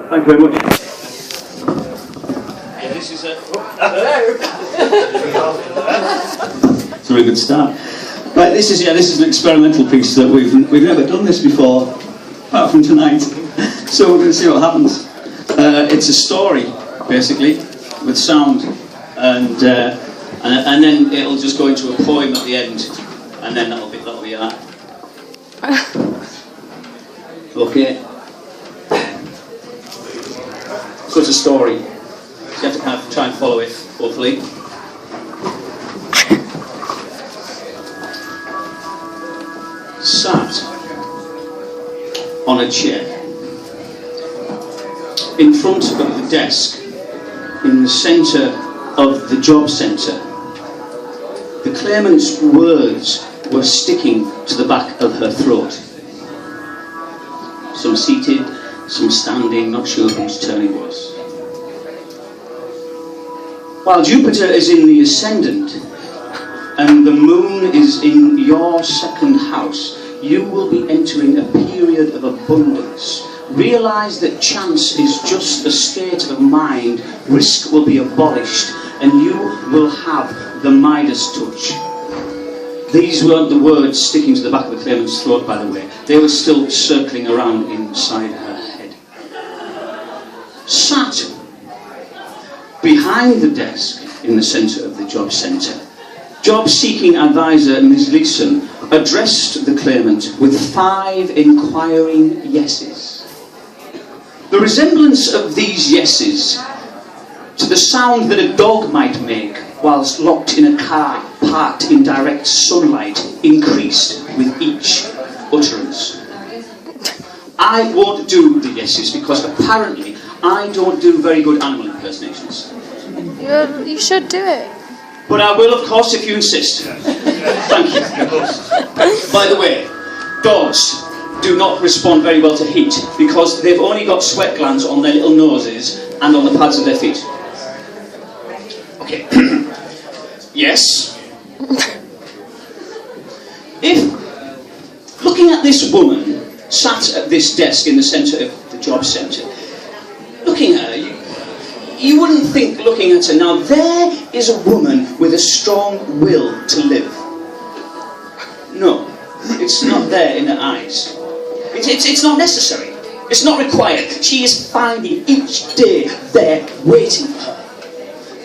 Thank you very much. Yeah, this is it's a really good start. Right, this is an experimental piece that we've never done this before, apart from tonight. So we're going to see what happens. It's a story, basically, with sound, and then it'll just go into a poem at the end, and then that'll be that. Okay. So it's a story. So you have to kind of try and follow it, hopefully. Sat on a chair in front of the desk in the centre of the job centre, the claimant's words were sticking to the back of her throat. Some seated, some standing, not sure whose turn it was. While Jupiter is in the ascendant and the moon is in your second house, you will be entering a period of abundance. Realise that chance is just a state of mind, risk will be abolished, and you will have the Midas touch. These weren't the words sticking to the back of the claimant's throat, by the way. They were still circling around inside her head. Sat behind the desk in the centre of the job centre, job-seeking advisor Ms. Leeson addressed the claimant with 5 inquiring yeses. The resemblance of these yeses to the sound that a dog might make whilst locked in a car parked in direct sunlight increased with each utterance. I won't do the yeses because apparently I don't do very good animal impersonations. You should do it. But I will, of course, if you insist. Thank you. By the way, dogs do not respond very well to heat because they've only got sweat glands on their little noses and on the pads of their feet. Okay. Yes. If, looking at this woman sat at this desk in the centre of the job centre, looking at her, you wouldn't think looking at her, now there is a woman with a strong will to live. No, it's not there in her eyes. It's not necessary. It's not required. She is finding each day there waiting for her.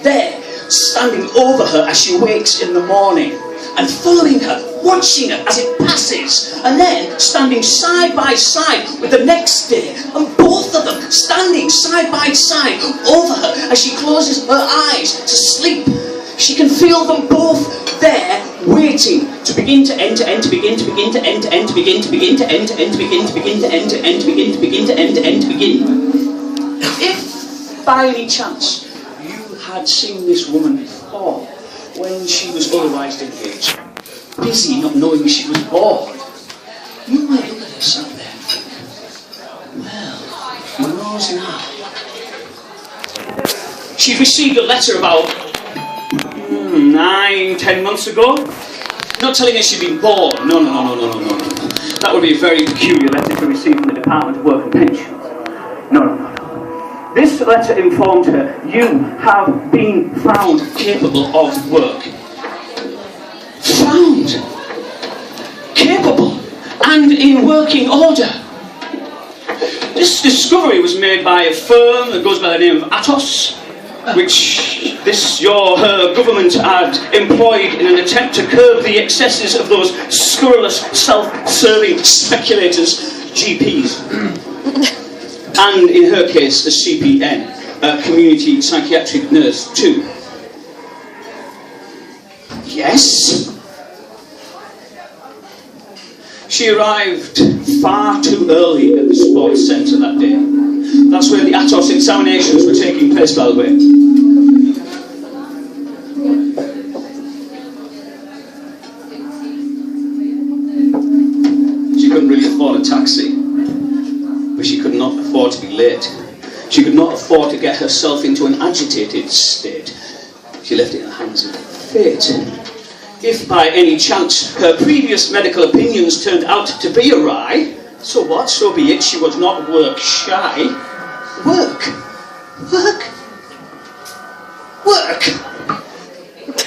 There, standing over her as she wakes in the morning and following her, watching her as it passes, and then standing side by side with the next day, and both of them standing side by side over her as she closes her eyes to sleep. She can feel them both there waiting to begin to end, to end, to begin, to begin, to end, to end, to begin, to begin, to end, to end, to begin, to begin, to end, to end, to begin, to begin, to end, to end, to begin. If by any chance you had seen this woman before when she was otherwise engaged, busy not knowing she was bored, you might look at herself there and think, well, who knows now? She received a letter about 9-10 months ago, not telling her she'd been bored. No. That would be a very peculiar letter to receive from the Department of Work and Pensions. No. This letter informed her, you have been found capable of work. Found capable and in working order. This discovery was made by a firm that goes by the name of Atholl, which her government had employed in an attempt to curb the excesses of those scurrilous, self-serving speculators, GPs. And in her case, a CPN, a community psychiatric nurse too. Yes? She arrived far too early at the sports centre that day. That's where the Atholl examinations were taking place, by the way. She couldn't really afford a taxi, but she could not afford to be late. She could not afford to get herself into an agitated state. She left it in the hands of fate. If by any chance her previous medical opinions turned out to be awry, so what? So be it. She was not work shy. work. Work. Work.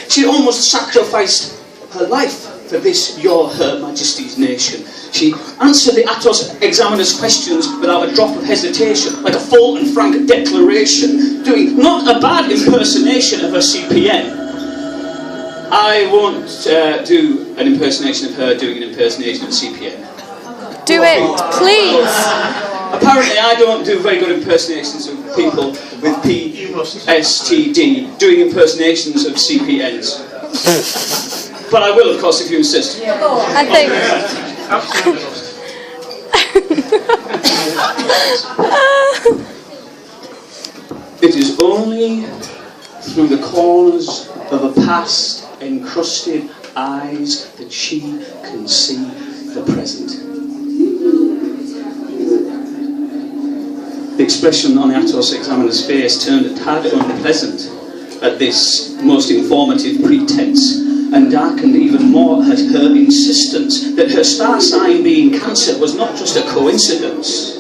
She almost sacrificed her life for this, your, her Majesty's nation. She answered the Atholl examiner's questions without a drop of hesitation, like a full and frank declaration, doing not a bad impersonation of her CPN. I won't do an impersonation of her doing an impersonation of CPN. Do it, please. Apparently I don't do very good impersonations of people with PSTD doing impersonations of CPNs. But I will, of course, if you insist. I think... It is only through the corners of a past encrusted eyes that she can see the present. The expression on the Atholl examiner's face turned a tad unpleasant at this most informative pretense, and darkened even more at her insistence that her star sign being Cancer was not just a coincidence.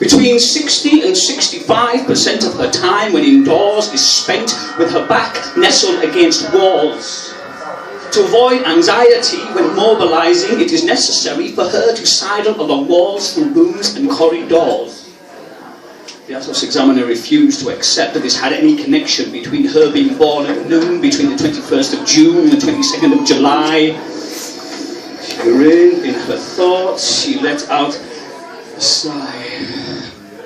Between 60 and 65% of her time when indoors is spent with her back nestled against walls. To avoid anxiety when mobilising, it is necessary for her to sidle along walls through rooms and corridors. The Atholl examiner refused to accept that this had any connection between her being born at noon between the 21st of June and the 22nd of July. She reined in her thoughts. She let out a sigh.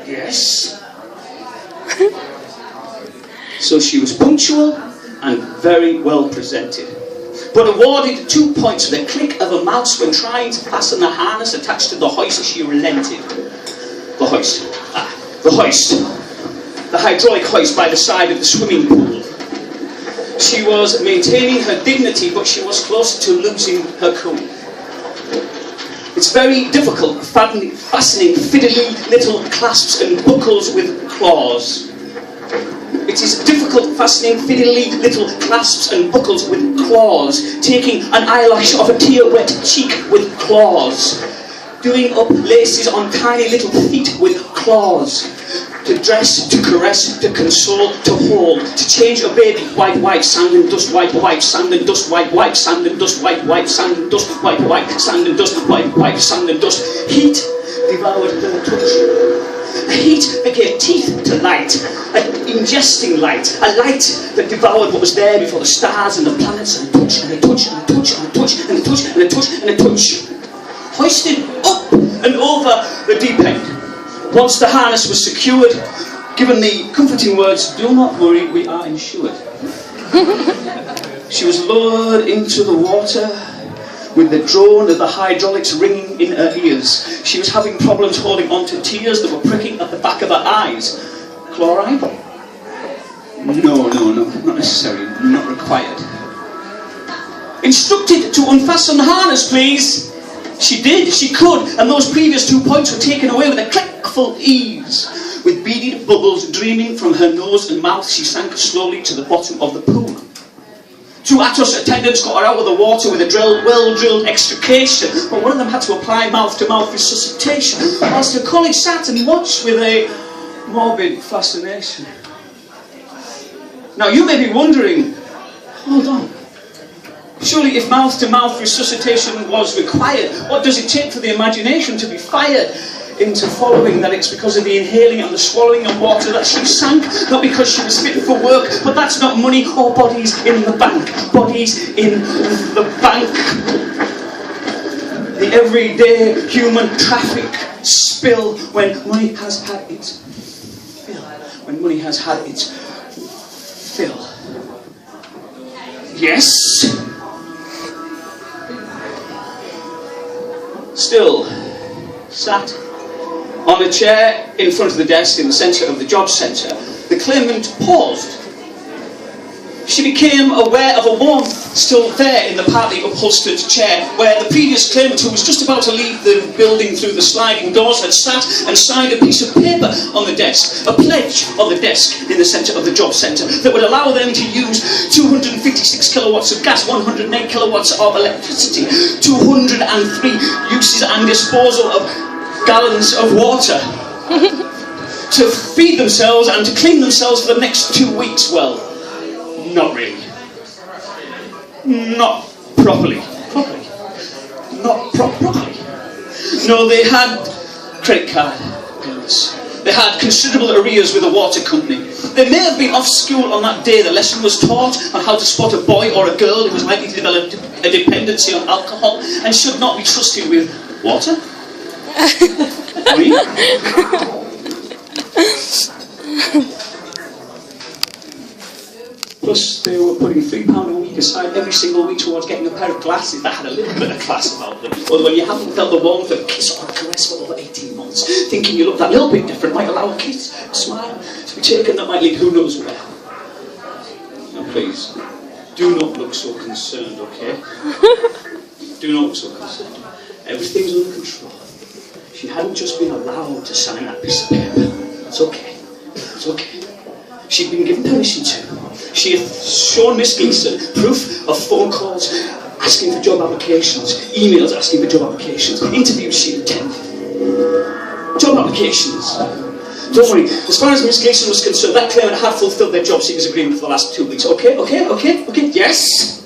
Yes. So she was punctual and very well presented, but awarded 2 points for the click of a mouse when trying to fasten the harness attached to the hoist. She relented. The hoist. The hoist. The hydraulic hoist by the side of the swimming pool. She was maintaining her dignity, but she was close to losing her cool. It's very difficult fastening fiddly little clasps and buckles with claws. It is difficult fastening fiddly little clasps and buckles with claws, taking an eyelash off a tear-wet cheek with claws, doing up laces on tiny little feet with claws, to dress, to caress, to console, to hold, to change a baby, wipe, sand and dust, wipe, sand and dust, wipe, sand and dust, wipe, sand and dust, wipe, sand and dust, wipe, sand and dust. Heat devoured her touch. A heat that gave teeth to light, an ingesting light, a light that devoured what was there before the stars and the planets, and a touch, and a touch, and a touch, and a touch, and a touch, and a touch, and a touch. Hoisted up and over the deep end. Once the harness was secured, given the comforting words, "Do not worry, we are insured." She was lowered into the water with the drone of the hydraulics ringing in her ears. She was having problems holding on to tears that were pricking at the back of her eyes. Chloride? No, not necessary, not required. Instructed to unfasten the harness, please. She did, she could, and those previous 2 points were taken away with a clickful ease. With beaded bubbles dreaming from her nose and mouth, she sank slowly to the bottom of the pool. 2 Atholl attendants got her out of the water with a well-drilled extrication, but one of them had to apply mouth-to-mouth resuscitation, whilst her colleague sat and watched with a morbid fascination. Now you may be wondering, hold on, surely if mouth-to-mouth resuscitation was required, what does it take for the imagination to be fired into following that it's because of the inhaling and the swallowing of water that she sank, not because she was fit for work, but that's not money or bodies in the bank. Bodies in the bank. The everyday human traffic spill when money has had its fill. When money has had its fill. Yes? Still sat on a chair in front of the desk in the centre of the job centre, the claimant paused. She became aware of a warmth still there in the partly upholstered chair where the previous claimant, who was just about to leave the building through the sliding doors, had sat and signed a piece of paper on the desk, a pledge on the desk in the centre of the job centre that would allow them to use 256 kilowatts of gas, 108 kilowatts of electricity, 203 uses and disposal of gallons of water. to feed themselves and to clean themselves for the next 2 weeks. Well, not really. Not properly. Not properly. No, they had credit card bills. They had considerable arrears with a water company. They may have been off school on that day the lesson was taught on how to spot a boy or a girl who was likely to develop a dependency on alcohol and should not be trusted with water. Plus, they were putting £3 a week aside every single week towards getting a pair of glasses that had a little bit of class about them. Or when you haven't felt the warmth of a kiss or a caress for over 18 months, thinking you look that little bit different might allow a kiss, a smile to be taken that might lead who knows where. Now please, do not look so concerned, okay? Do not look so concerned. Everything's under control. She hadn't just been allowed to sign that piece of paper. It's okay. It's okay. She'd been given permission to. She had shown Miss Gleason proof of phone calls asking for job applications, emails asking for job applications, interviews she attended. Job applications. Don't worry, as far as Miss Gleason was concerned, that claimant had fulfilled their job seekers agreement for the last 2 weeks. Okay, yes?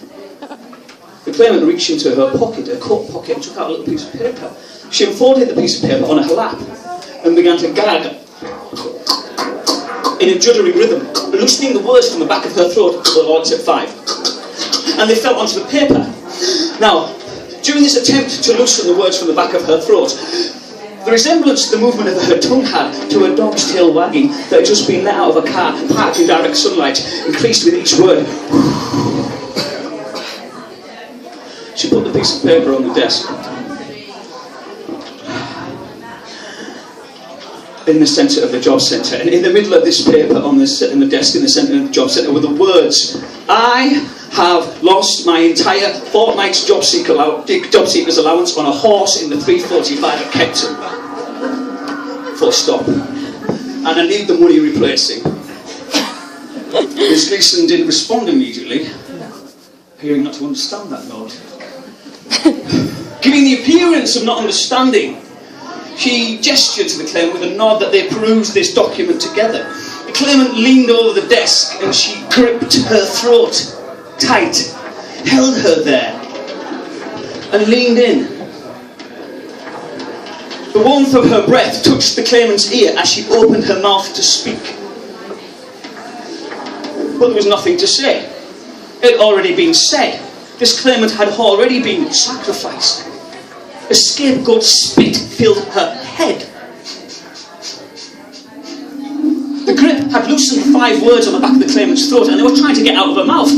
The claimant reached into her pocket, her coat pocket, and took out a little piece of paper. She unfolded the piece of paper on her lap and began to gag in a juddering rhythm, loosening the words from the back of her throat. Well, it's at 5. And they fell onto the paper. Now, during this attempt to loosen the words from the back of her throat, the resemblance the movement of her tongue had to a dog's tail wagging that had just been let out of a car parked in direct sunlight increased with each word. She put the piece of paper on the desk. In the centre of the job centre, and in the middle of this paper on the desk in the centre of the job centre were the words, "I have lost my entire fortnight's job seeker's allowance on a horse in the 345 at Kempton. Full stop. And I need the money replacing." Miss Gleason didn't respond immediately, appearing not to understand that note. Giving the appearance of not understanding, she gestured to the claimant with a nod that they perused this document together. The claimant leaned over the desk and she gripped her throat tight, held her there, and leaned in. The warmth of her breath touched the claimant's ear as she opened her mouth to speak. But there was nothing to say. It had already been said. This claimant had already been sacrificed. A scapegoat spit filled her head. The grip had loosened 5 words on the back of the claimant's throat and they were trying to get out of her mouth.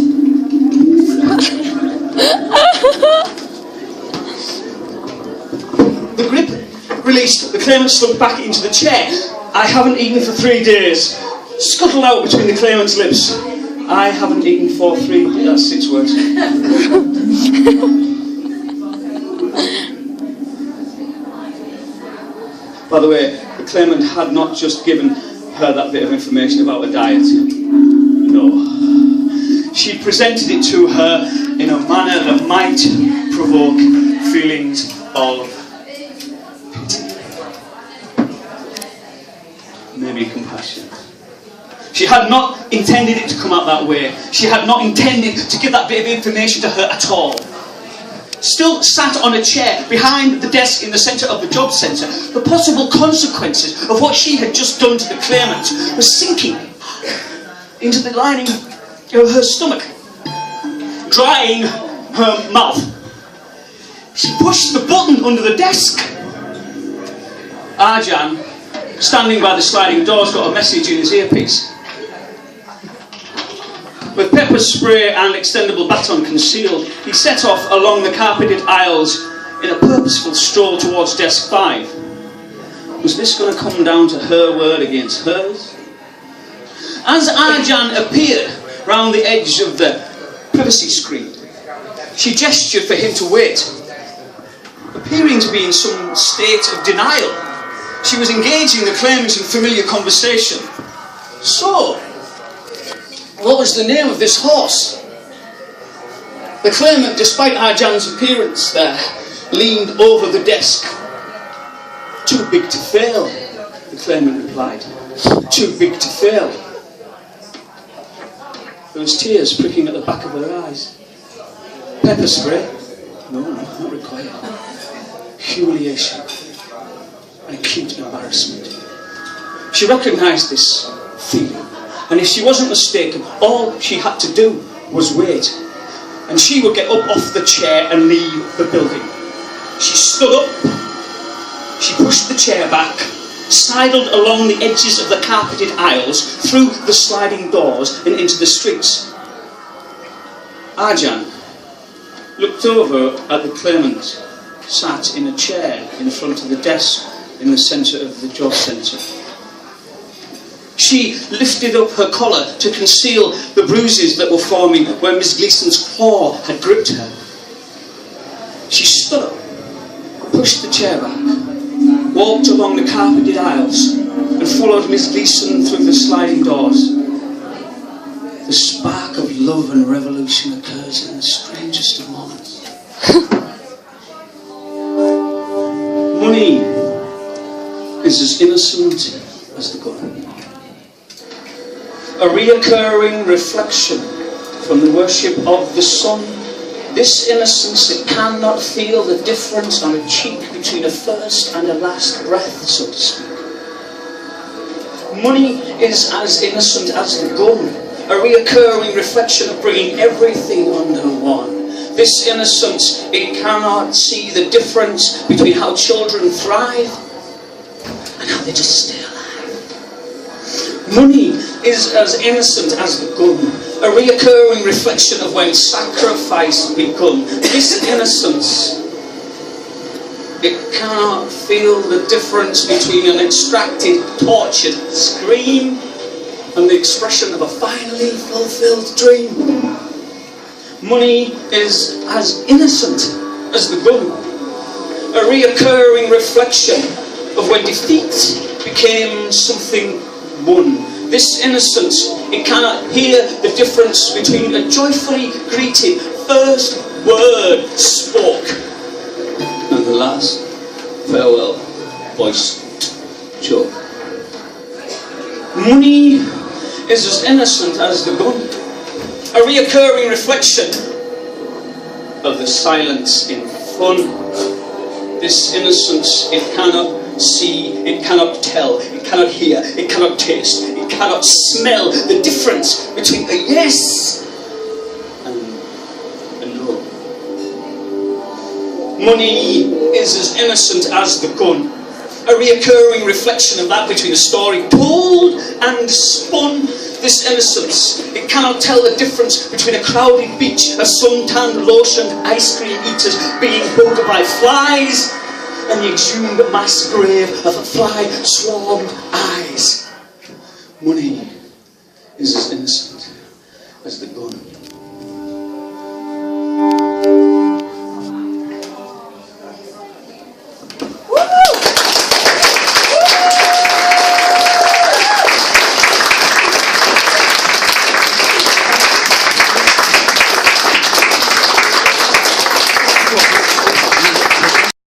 The grip released, the claimant slumped back into the chair. "I haven't eaten for 3 days. Scuttled out between the claimant's lips. "I haven't eaten for 3... That's 6 words. By the way, the claimant had not just given her that bit of information about her diet. No. She presented it to her in a manner that might provoke feelings of pity. Maybe compassion. She had not intended it to come out that way. She had not intended to give that bit of information to her at all. Still sat on a chair behind the desk in the centre of the job centre, the possible consequences of what she had just done to the claimant was sinking into the lining of her stomach, drying her mouth. She pushed the button under the desk. Arjan, standing by the sliding doors, got a message in his earpiece. With pepper spray and extendable baton concealed, he set off along the carpeted aisles in a purposeful stroll towards desk 5. Was this going to come down to her word against hers? As Arjan appeared round the edge of the privacy screen, she gestured for him to wait. Appearing to be in some state of denial, she was engaging the claimant in familiar conversation. "So, what was the name of this horse?" The claimant, despite Arjan's appearance there, leaned over the desk. "Too big to fail," the claimant replied. too big to fail. There was tears pricking at the back of her eyes. Pepper spray? No, not required. Humiliation and acute embarrassment. She recognised this feeling, and if she wasn't mistaken, all she had to do was wait, and she would get up off the chair and leave the building. She stood up, she pushed the chair back, sidled along the edges of the carpeted aisles, through the sliding doors and into the streets. Arjan looked over at the claimant, sat in a chair in front of the desk in the centre of the job centre. She lifted up her collar to conceal the bruises that were forming where Miss Gleason's claw had gripped her. She stood up, pushed the chair back, walked along the carpeted aisles and followed Miss Gleason through the sliding doors. The spark of love and revolution occurs in the strangest of moments. Money is as innocent as the gun. A reoccurring reflection from the worship of the sun. This innocence, it cannot feel the difference on a cheek between a first and a last breath, so to speak. Money is as innocent as the gun, a reoccurring reflection of bringing everything under one. This innocence, it cannot see the difference between how children thrive and how they just stay alive. Money is as innocent as the gun, a reoccurring reflection of when sacrifice begun. This innocence, it cannot feel the difference between an extracted, tortured scream and the expression of a finally fulfilled dream. Money is as innocent as the gun, a reoccurring reflection of when defeat became something won. This innocence, it cannot hear the difference between a joyfully greeted first word spoke and the last farewell voiced joke. Money is as innocent as the gun, a reoccurring reflection of the silence in fun. This innocence, it cannot see, it cannot tell, it cannot hear, it cannot taste, it cannot smell the difference between a yes and a no. Money is as innocent as the gun, a reoccurring reflection of that between a story told and spun. This innocence, it cannot tell the difference between a crowded beach of sun-tanned, lotioned ice cream eaters being bugged by flies and the exhumed mass grave of fly-swarmed eyes. Money is as innocent as the gun.